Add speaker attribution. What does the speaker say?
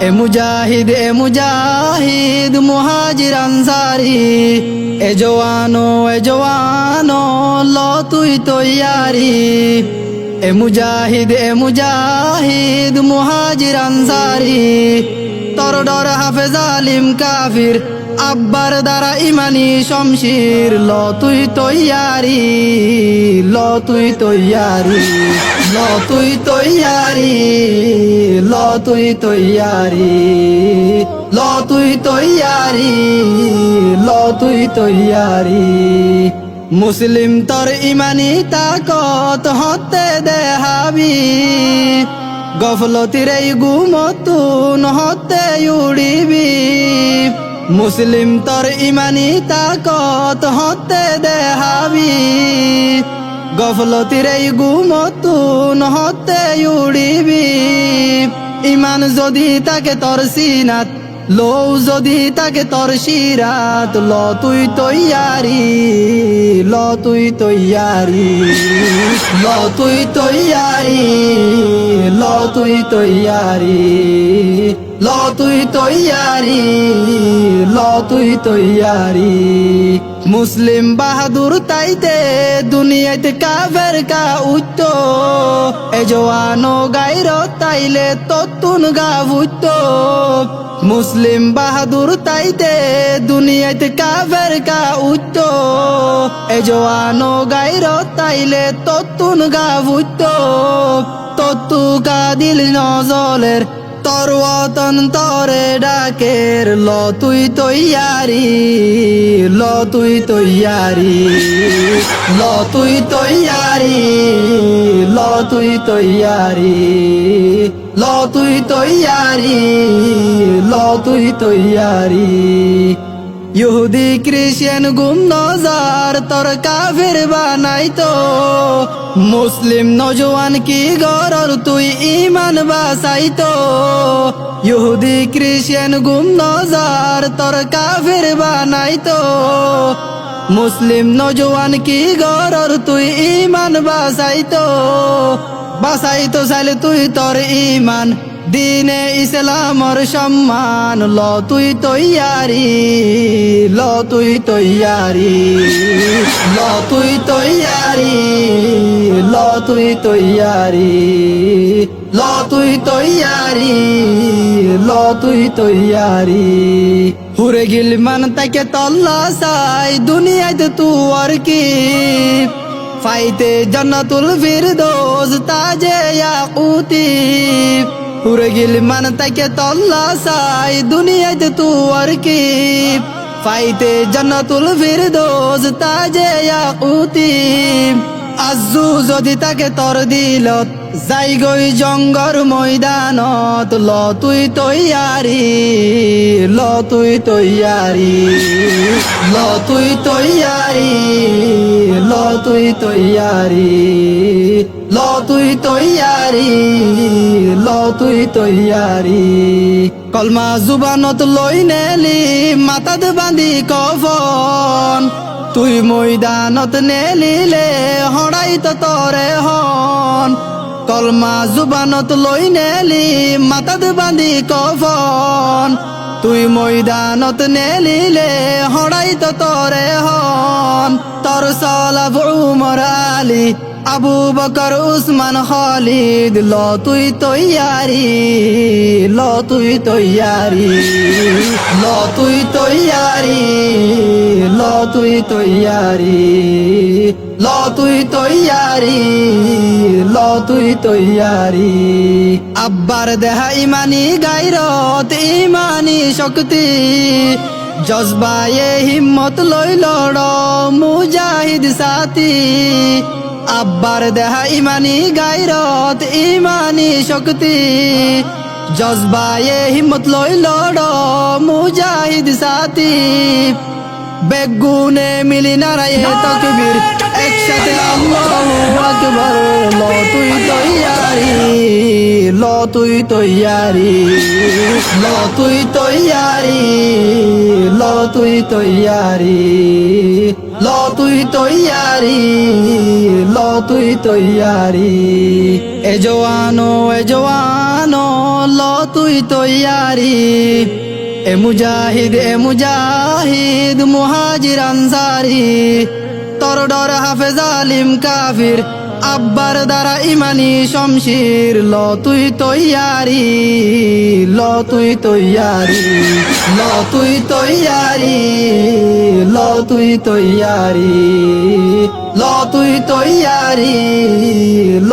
Speaker 1: এ মুজাহিদ মুহাজির আনসারি, এ জওয়ানো লো তুই তৈয়ারি। এ মুজাহিদ মুহাজির আনসারি, তর ডর হাফেজ আলিম কাফির, আব্বার দ্বারা ইমানি শমশির। লো তুই তৈয়ারি, লো তুই তৈয়ারি, লো তুই তৈয়ারি, লো তুই তৈয়ারি, লো তুই তৈয়ারি, লো তুই তৈয়ারি। মুসলিম তর ইমানি তাকত হতে দেহাবি, গফলতির এই গুমতুন হতে উড়িবি। মুসলিম তর ইমানি তাকত হতে দেহাবি, গফলতির এই গুমতুন হতে উড়িবি। ইমান যদি তাকে তর সিনাত, লৌ যদি তাকে তর শিরাত। লো তুই তৈয়ারি, লো তুই তৈয়ারি, লো তুই তৈয়ারি, লো তুই তৈয়ারি, লো তুই তৈয়ারি, লো তুই তৈয়ারি। মুসলিম বাহাদুর তাইতে দুনিয়াতে কাফের কা উচ্চ, এ জওয়ানো গাইর তাইলে ততুন গা ভুচ্চ। মুসলিম বাহাদুর তাইতে দুনিয়াতে কাফের কা উচ্চ, এ জওয়ানো গাইর তাইলে ততুন গা ভুচ্চ। তত্তু কা দিল নজলের তর ওয়াতন তরে ডাকের। লো তুই তৈয়ারি, লো তুই তৈয়ারি, লো তুই তৈয়ারি, লো তুই তৈয়ারি, লো তুই তৈয়ারি, লো তুই তৈয়ারি। ইহুদি খ্রিস্টান গুম নজার তর কাফির বানাইতো, মুসলিম নজওয়ান কি গরর তুই ইমান বাসাইতো। ইহুদি খ্রিস্টান গুম নজার তর কাফির বানাইতো, মুসলিম নজওয়ান কি গরর তুই ইমান বাসাইতো। বাসাইতো চাইলে তুই তর ইমান, দিনে ইসলামর সম্মান। লো তুই তৈয়ারি, লো তুই তৈয়ারি, লো তুই তৈয়ারি, লো তুই তৈয়ারি, লো তুই তৈয়ারি, লো তুই তৈয়ারি। হুরে গিলমান তাকে তল্লা চাই দুনিয়াতে তুয়ার কি, ফাইতে জান্নাতুল ফিরদৌস তাজে ইয়াকুতি। হুরে গিলমান তাকে তল্লা চাই দুনিয়াতে তুয়ার কি, ফাইতে জান্নাতুল ফিরদৌস তাজে ইয়াকুতি। আজু যদি তাকে তর দিলত যাই গই জঙ্গর ময়দানত। লো তুই তৈয়ারি, লো তুই তৈয়ারি, লো তুই তৈয়ারি, লো তুই তৈয়ারি, লো তুই তৈয়ারি, লো তুই তৈয়ারি। কলমা জুবানত লই নেলি মাথাত বান্ধি কফন, তুই ময়দানত নেলিলে হড়াই তো তরে হন। কলমা জুবানত লই নেলি মাথাত বান্ধি কফন, তুই ময়দানত নেলিলে হড়াই তো তরে হন। তর সালাফ উমর আলী আবু বকর উসমান খালিদ। লো তুই তৈয়ারি, লো তুই তৈয়ারি, লো তুই তৈয়ারি, লো তুই তৈয়ারি, লো তুই তৈয়ারি, লো তুই তৈয়ারি। আব্বার দেহা ইমানি গাইরত ইমানি শক্তি, জজবায়ে হিম্মত লই লড় মুজাহিদ সাথী। আব্বার দেহা ইমানি গাইরত ইমানি শক্তি, জজবায়ে হিম্মত লই লড় মুজাহিদ সাথী। বেগুনে মিলি নারায়ে তকবীর, একসাথে আল্লাহু আকবার, ল তুই তৈয়ারি, ল তুই তৈয়ারি, ল তুই তৈয়ারি, ল তুই তৈয়ারি, ল তুই তৈয়ারি, ল তুই তৈয়ারি। এ জওয়ানো ল তুই তৈয়ারি। এ মুজাহিদ মুহাজির আনসারি, তোর ডর হাফেজ আলিম কাফির, আব্বার দ্বারা ইমানি শমশির। ল তুই তৈয়ারি, ল তুই তৈয়ারি, ল তুই তৈয়ারি, ল তুই তৈয়ারি, ল তুই তৈয়ারি, ল